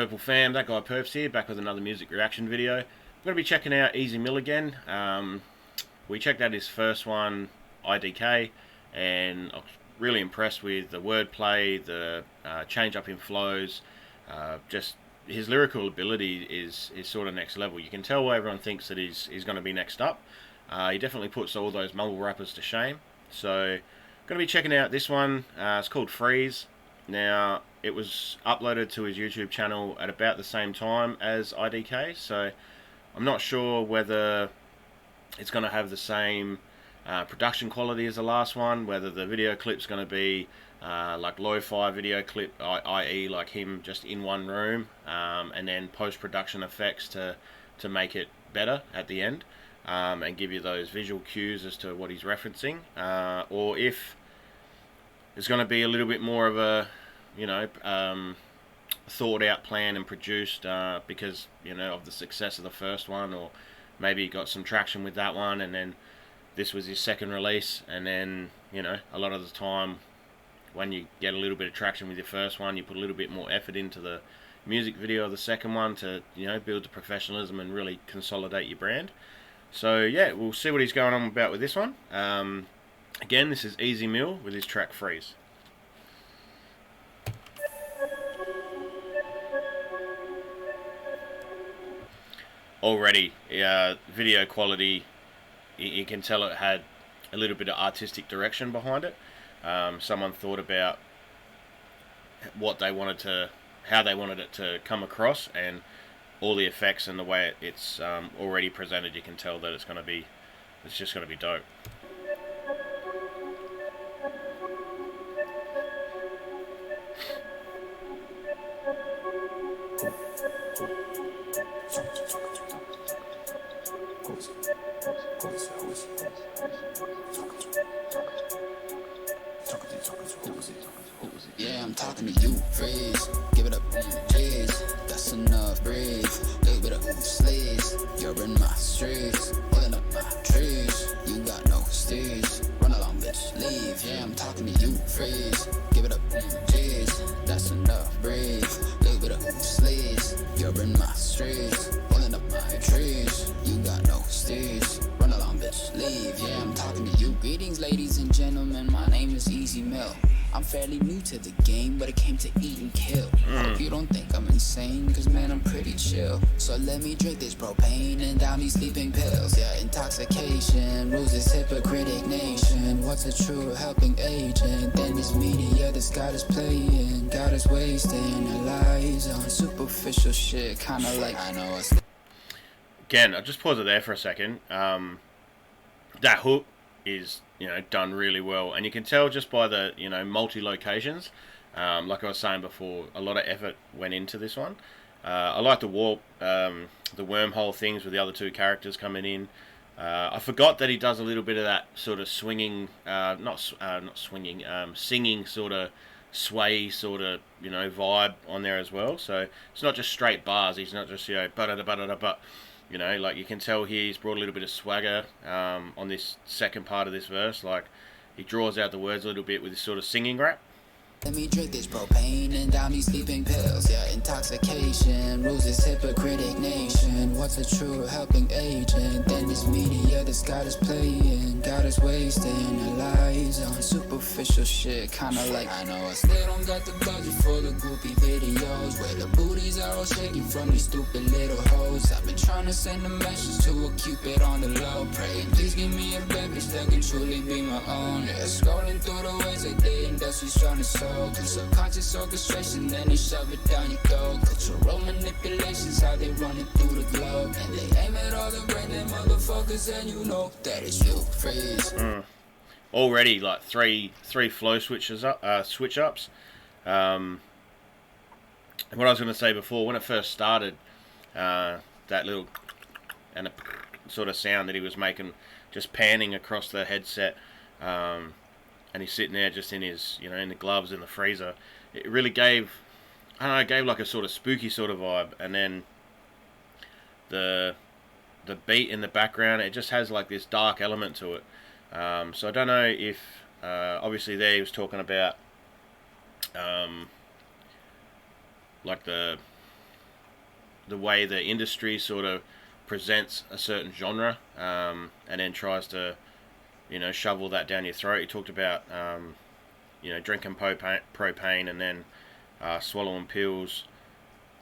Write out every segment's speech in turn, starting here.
Purple fam, that guy Purps here, back with another music reaction video. I'm going to be checking out Easy Mill again. We checked out his first one, IDK, and I was really impressed with the wordplay, the change up in flows, just his lyrical ability is sort of next level. You can tell why everyone thinks that he's going to be next up. He definitely puts all those mumble rappers to shame. So, going to be checking out this one. It's called Freeze. Now, it was uploaded to his YouTube channel at about the same time as IDK, so I'm not sure whether it's going to have the same production quality as the last one, whether the video clip's going to be like lo-fi video clip, i.e. like him just in one room, and then post-production effects to make it better at the end, and give you those visual cues as to what he's referencing, or if it's going to be a little bit more of a, thought out plan and produced because, of the success of the first one, or maybe he got some traction with that one and then this was his second release, and then, a lot of the time when you get a little bit of traction with your first one, you put a little bit more effort into the music video of the second one to, build the professionalism and really consolidate your brand. So yeah, we'll see what he's going on about with this one. Again, this is Easy Mill with his track Freeze. Already, video quality, you can tell it had a little bit of artistic direction behind it. Someone thought about how they wanted it to come across, and all the effects and the way it's already presented, you can tell that it's just going to be dope. Yeah, I'm talking to you, freeze. Give it up, jeez. That's enough, breathe. Little bit of sleeves. You're in my streets, pulling up my trees. You got no steez. Run along, bitch, leave. Yeah, I'm talking to you, freeze. Give it up, jeez. That's enough, breathe. Little bit of sleeves. You're in my streets, pulling up my trees. You got no steez. Run along, bitch, leave. Yeah, I'm talking to you. Greetings, ladies and gentlemen. My name is Easy Mill. I'm fairly new to the game, but it came to eat and kill. Hope you don't think I'm insane, cause man, I'm pretty chill. So let me drink this propane and down these sleeping pills. Yeah, intoxication rules this hypocritic nation. What's a true helping agent? Then this media that's got us playing, got us wasting our lives on superficial shit. Kinda like, I know it's... Again, I'll just pause it there for a second. That hook is, done really well, and you can tell just by the, multi-locations. Like I was saying before, a lot of effort went into this one. I like the warp, the wormhole things with the other two characters coming in. I forgot that he does a little bit of that sort of swinging, singing sort of sway sort of, vibe on there as well. So it's not just straight bars. He's not just, but. Like you can tell here he's brought a little bit of swagger on this second part of this verse. Like he draws out the words a little bit with this sort of singing rap. Let me drink this propane and down these sleeping pills. Yeah, intoxication rules this hypocritic nation. What's a true helping agent? Then this media that's got us playing, got us wasting our lives on superficial shit. Kinda like, I know I still don't got the budget for the groupie videos, where the booties are all shaking from these stupid little hoes. I've been trying to send a message to a cupid on the low, praying please give me a baby that can truly be my own. Yeah, scrolling through the ways that the industry's trying to solve. Through subconscious orchestration, then they shove it down your throat. Cultural manipulations, how they run it through the globe, and they aim at all the brain dead motherfuckers, and you know that it's you, freeze. Already like three flow switch ups. What I was going to say before, when it first started, that little and a sort of sound that he was making, just panning across the headset. And he's sitting there just in his, in the gloves in the freezer. It really gave, gave like a sort of spooky sort of vibe. And then the beat in the background, it just has like this dark element to it. So I don't know if, obviously there he was talking about, like the the way the industry sort of presents a certain genre, and then tries to, shovel that down your throat. He talked about, drinking propane and then swallowing pills,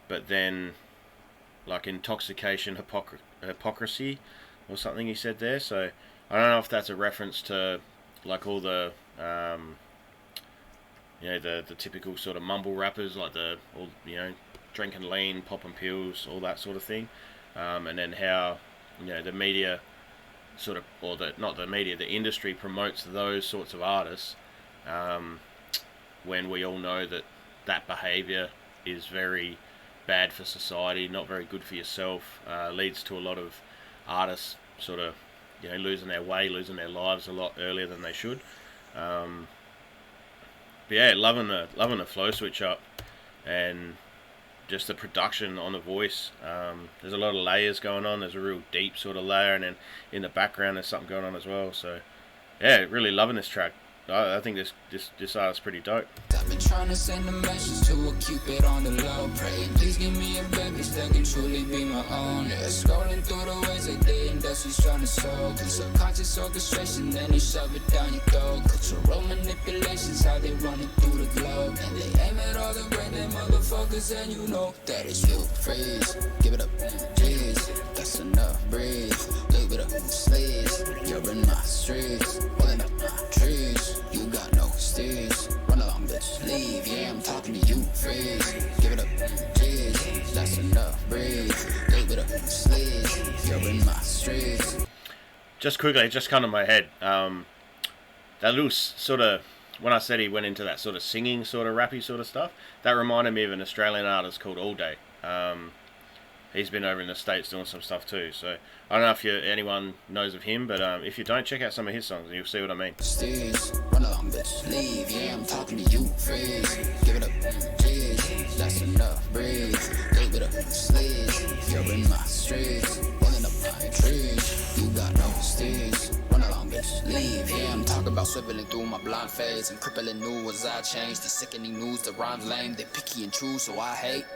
but then like intoxication hypocrisy or something he said there. So I don't know if that's a reference to like all the the typical sort of mumble rappers, like drinking lean, popping pills, all that sort of thing, and then how the media sort of, or not the media, the industry promotes those sorts of artists, when we all know that that behaviour is very bad for society, not very good for yourself, leads to a lot of artists sort of losing their way, losing their lives a lot earlier than they should. But yeah, loving the flow switch up and just the production on the voice. There's a lot of layers going on. There's a real deep sort of layer, and then in the background there's something going on as well. So yeah, really loving this track. I think this artist's pretty dope. I've been trying to send a message to a cupid on the low. Pray, please give me a baby that can truly be my own. Yeah, scrolling through the ways that the industry's trying to solve. Through subconscious orchestration, then they shove it down your throat. Cultural manipulations, how they run it through the globe. And they aim at all the great motherfuckers, and you know that it's you. Freeze, give it up, please. That's enough, breathe. Leave it up, sleeves. You're in my streets, pulling up my trees. You got no steez. Run along, bitch, leave. Yeah, I'm talking to you. Freeze, give it up, jeez. That's enough, breathe. Leave it up, sleeves. You're in my streets. Just quickly, it just come to my head. That little sort of, when I said he went into that sort of singing, sort of rappy sort of stuff, that reminded me of an Australian artist called All Day. He's been over in the States doing some stuff too. So I don't know if anyone knows of him, but if you don't, check out some of his songs and you'll see what I mean. Steez, run along, bitch, leave. Yeah, I'm talking to you. Freeze, give it up, jeez. That's enough, breathe. Leave it up, sleeves. You're in my streets, pulling up my trees. You got no steez. Run along, bitch, leave. Yeah, I'm talking about swiveling through my blind phase and crippling new as I change. The sickening news, the rhymes lame, they picky and true, so I hate.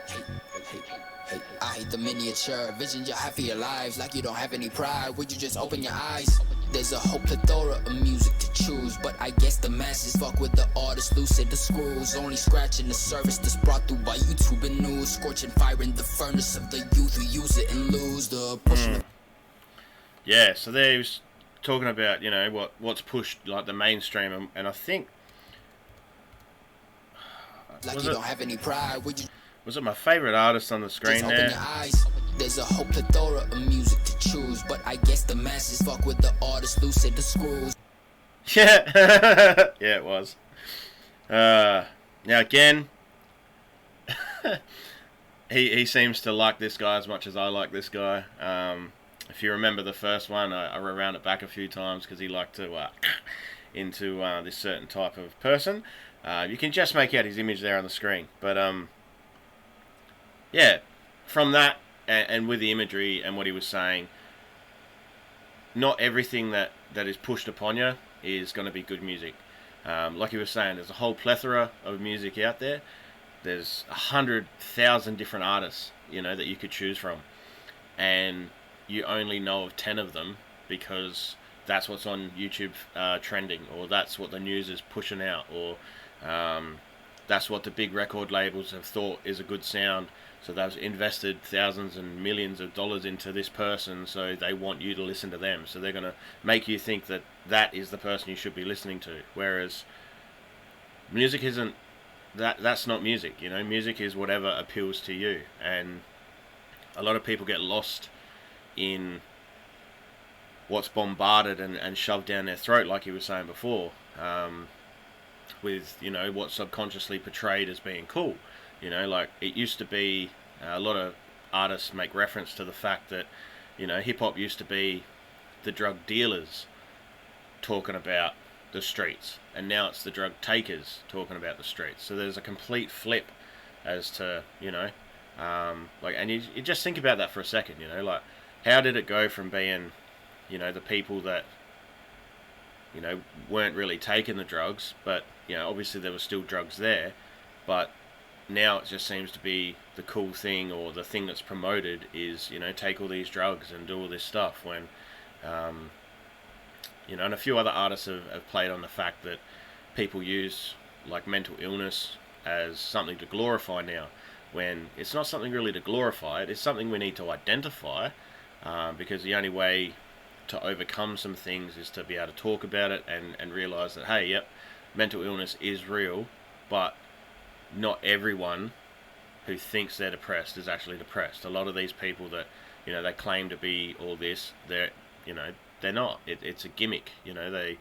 I hate the miniature vision you have for your lives, like you don't have any pride. Would you just open your eyes? There's a whole plethora of music to choose, but I guess the masses fuck with the artists, loosen the screws. Only scratching the surface that's brought through by YouTube and news. Scorching fire in the furnace of the youth who use it and lose the push. Yeah, so there he was talking about, what's pushed like the mainstream, and I think like you don't have any pride. Would you? Was it my favourite artist on the screen there? There's a whole plethora of music to choose, but I guess the masses fuck with the artists, loosen the screws. Yeah, yeah, it was. Now again, he seems to like this guy as much as I like this guy. If you remember the first one, I rewound it back a few times because he liked to into this certain type of person. You can just make out his image there on the screen, but yeah, from that and with the imagery and what he was saying, not everything that is pushed upon you is going to be good music. Like he was saying, there's a whole plethora of music out there. There's 100,000 different artists, that you could choose from, and you only know of 10 of them because that's what's on YouTube trending, or that's what the news is pushing out, or that's what the big record labels have thought is a good sound. So they've invested thousands and millions of dollars into this person, so they want you to listen to them. So they're going to make you think that that is the person you should be listening to. Whereas music isn't that. That's not music. Music is whatever appeals to you. And a lot of people get lost in what's bombarded and shoved down their throat, like you were saying before, with what's subconsciously portrayed as being cool. Like it used to be, a lot of artists make reference to the fact that, hip-hop used to be the drug dealers talking about the streets, and now it's the drug takers talking about the streets. So there's a complete flip as to, and you just think about that for a second, like how did it go from being, the people that, weren't really taking the drugs, but, obviously there were still drugs there, but now it just seems to be the cool thing or the thing that's promoted is, you know, take all these drugs and do all this stuff, when you know, and a few other artists have played on the fact that people use like mental illness as something to glorify now, when it's not something really to glorify. It's something we need to identify, because the only way to overcome some things is to be able to talk about it and realize that, hey, yep, mental illness is real, but not everyone who thinks they're depressed is actually depressed. A lot of these people that, you know, they claim to be all this, they're, you know, they're not. It's a gimmick. You know, they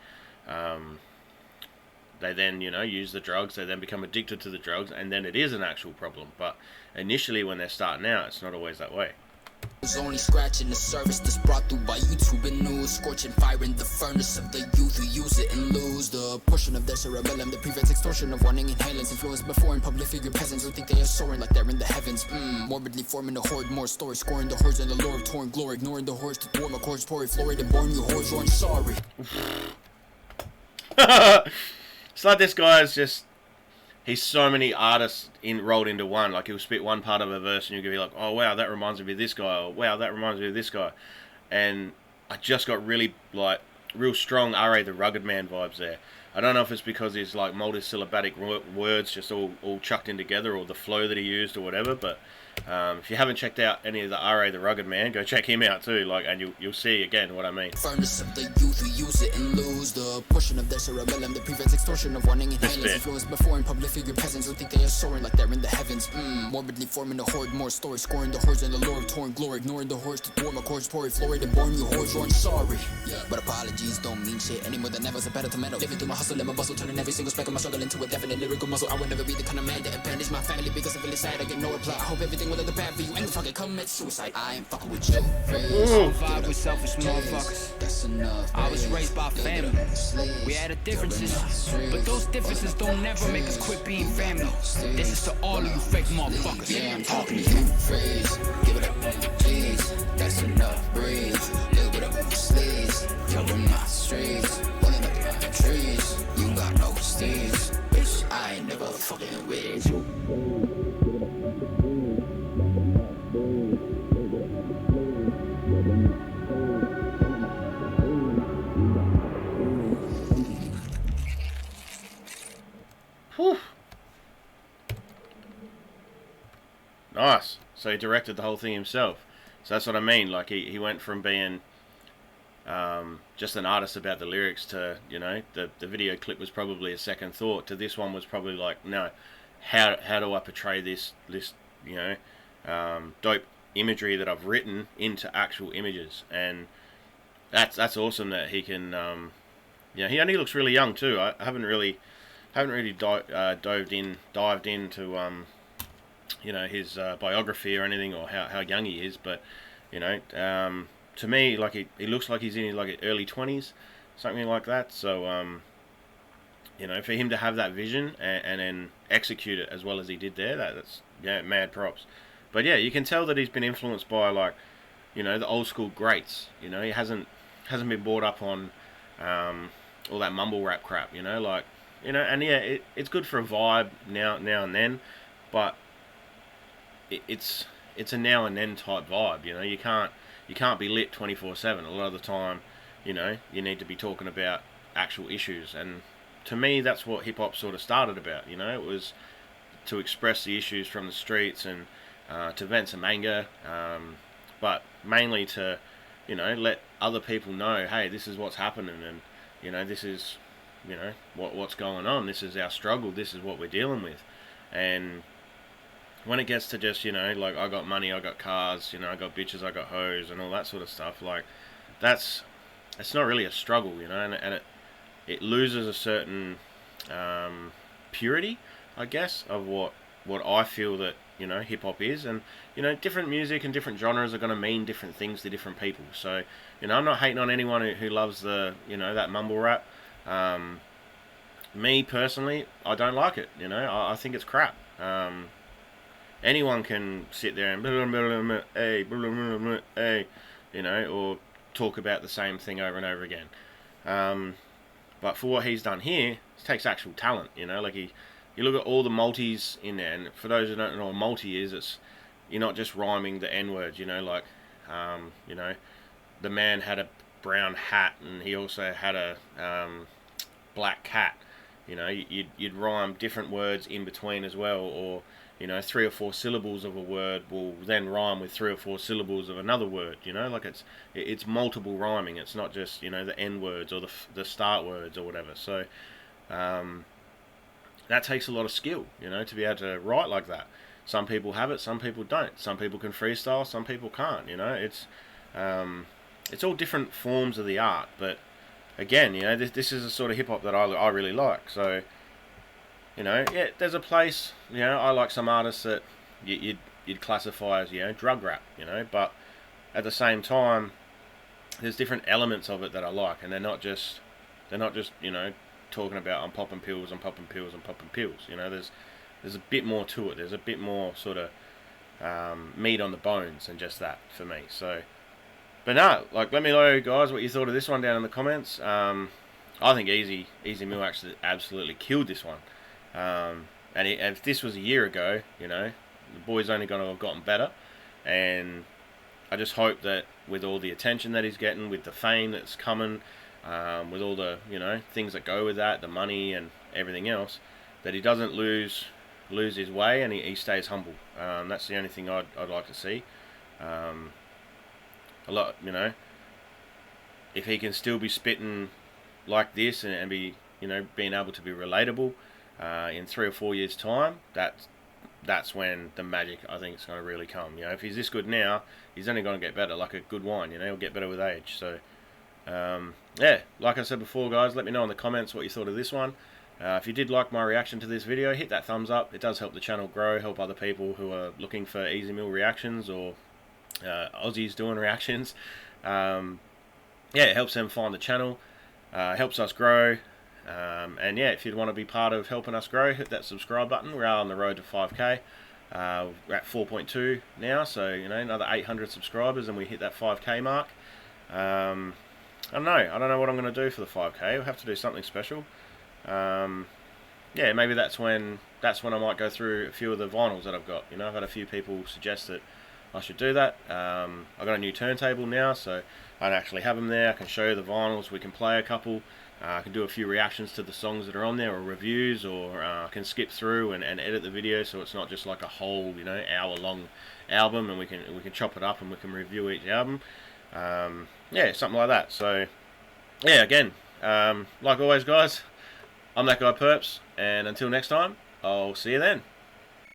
then, you know, use the drugs, they then become addicted to the drugs, and then it is an actual problem. But initially when they're starting out, it's not always that way. Was only scratching the surface that's brought through by YouTube and news, scorching fire in the furnace of the youth who use it and lose the portion of their cerebellum that prevents extortion of wanting inhalants, influenced by foreign public figure peasants who think they are soaring like they're in the heavens. Morbidly forming a horde, more stories, scoring the hordes and the lore of torn glory, ignoring the hordes to thwart my cords, poor Florid and born you hordes, I'm sorry. It's like this guy is just, he's so many artists rolled into one. Like, he'll spit one part of a verse and you'll be like, oh wow, that reminds me of this guy, or wow, that reminds me of this guy. And I just got really, like, real strong R.A. the Rugged Man vibes there. I don't know if it's because he's like multisyllabic words just all chucked in together, or the flow that he used, or whatever, but if you haven't checked out any of the R.A. the Rugged Man, go check him out too, like, and you'll see again what I mean. Furnace of the youth who use it and lose the portion of their cerebellum that prevents extortion of wanting inhalants, influenced by foreign public figure peasants who think they are soaring like they're in the heavens. Morbidly forming a horde, more stories, scoring the hordes and the lore of torn glory, ignoring the hordes to thwart my cords, poor Florid and born you hordes, I'm sorry. But apologies don't mean shit anymore than ever, so pedal to metal, living through my hustle and my bustle, turning every single speck of my struggle into a definite lyrical muscle. I will never be the kind of man that abandons my family because I feel inside I get no reply. I hope everything will look bad for you and fucking commit suicide. I ain't fucking with you. I vibe with selfish motherfuckers. That's enough. I was raised by family. We had our differences, but those differences don't never make us quit being family. This is to all of you fake motherfuckers. Yeah, I'm talking to you. Freeze. Give it up, jeez. That's enough. Breathe. Little bit of sleeves. You're in my streets. Pulling up my trees. You got no steez. Bitch, I ain't never fucking with you. Whew. Nice. So he directed the whole thing himself. So that's what I mean. Like, he went from being just an artist about the lyrics to, you know, the video clip was probably a second thought, to this one was probably like, no, how do I portray this you know, dope imagery that I've written into actual images. And that's awesome that he can, yeah, he only looks really young too. I haven't really dived into you know, his biography or anything, or how young he is, but you know, to me, like, he looks like he's in like early 20s, something like that. So you know, for him to have that vision and then execute it as well as he did there, that's, yeah, mad props. But yeah, you can tell that he's been influenced by, like, you know, the old school greats. You know, he hasn't been brought up on all that mumble rap crap, you know, like, you know, and yeah, it's good for a vibe now and then, but it's a now and then type vibe. You know, you can't be lit 24/7. A lot of the time, you know, you need to be talking about actual issues, and to me, that's what hip hop sort of started about. You know, it was to express the issues from the streets and to vent some anger, but mainly to, you know, let other people know, hey, this is what's happening, and you know, this is, you know, what's going on. This is our struggle. This is what we're dealing with. And when it gets to just, you know, like, I got money, I got cars, you know, I got bitches, I got hoes, and all that sort of stuff, like, it's not really a struggle, you know, and it loses a certain purity, I guess, of what I feel that, you know, hip hop is. And you know, different music and different genres are going to mean different things to different people. So, you know, I'm not hating on anyone who loves the, you know, that mumble rap. Me personally, I don't like it. You know, I think it's crap. Anyone can sit there and you know, or talk about the same thing over and over again. But for what he's done here, it takes actual talent. You know, like, you look at all the multis in there, and for those who don't know what a multi is, it's you're not just rhyming the N words, you know, like you know, the man had a brown hat and he also had a black cat. You know, you'd rhyme different words in between as well, or you know, 3 or 4 syllables of a word will then rhyme with 3 or 4 syllables of another word. You know, like it's multiple rhyming. It's not just, you know, the N words or the start words or whatever. So that takes a lot of skill, you know, to be able to write like that. Some people have it, some people don't. Some people can freestyle, some people can't. You know, it's all different forms of the art, but again, you know, this is a sort of hip hop that I really like. So, you know, yeah, there's a place. You know, I like some artists that you'd classify as, you know, drug rap. You know, but at the same time, there's different elements of it that I like, and they're not just you know, talking about I'm popping pills, I'm popping pills, I'm popping pills. You know, there's a bit more to it. There's a bit more sort of meat on the bones than just that for me. So. But no, like, let me know, guys, what you thought of this one down in the comments. I think Easy Mill actually absolutely killed this one. And if this was a year ago, you know, the boy's only going to have gotten better. And I just hope that with all the attention that he's getting, with the fame that's coming, with all the, you know, things that go with that, the money and everything else, that he doesn't lose his way and he stays humble. That's the only thing I'd like to see. A lot, you know, if he can still be spitting like this and be, you know, being able to be relatable in 3 or 4 years' time, that's when the magic, I think, is going to really come. You know, if he's this good now, he's only going to get better, like a good wine. You know, he'll get better with age. So, yeah, like I said before, guys, let me know in the comments what you thought of this one. If you did like my reaction to this video, hit that thumbs up. It does help the channel grow, help other people who are looking for Easy Mill reactions or Aussies doing reactions. Yeah, it helps them find the channel, helps us grow, and yeah, if you'd want to be part of helping us grow, hit that subscribe button. We're on the road to 5k. We're at 4.2 now, so you know, another 800 subscribers and we hit that 5k mark. I don't know what I'm going to do for the 5k. We'll have to do something special. Yeah, maybe that's when I might go through a few of the vinyls that I've got. You know, I've had a few people suggest that I should do that. I've got a new turntable now, so I don't actually have them there. I can show you the vinyls, we can play a couple, I can do a few reactions to the songs that are on there, or reviews, or I can skip through and edit the video so it's not just like a whole, you know, hour-long album, and we can chop it up and we can review each album. Yeah, something like that. So, yeah, again, like always, guys, I'm that guy Purps, and until next time, I'll see you then.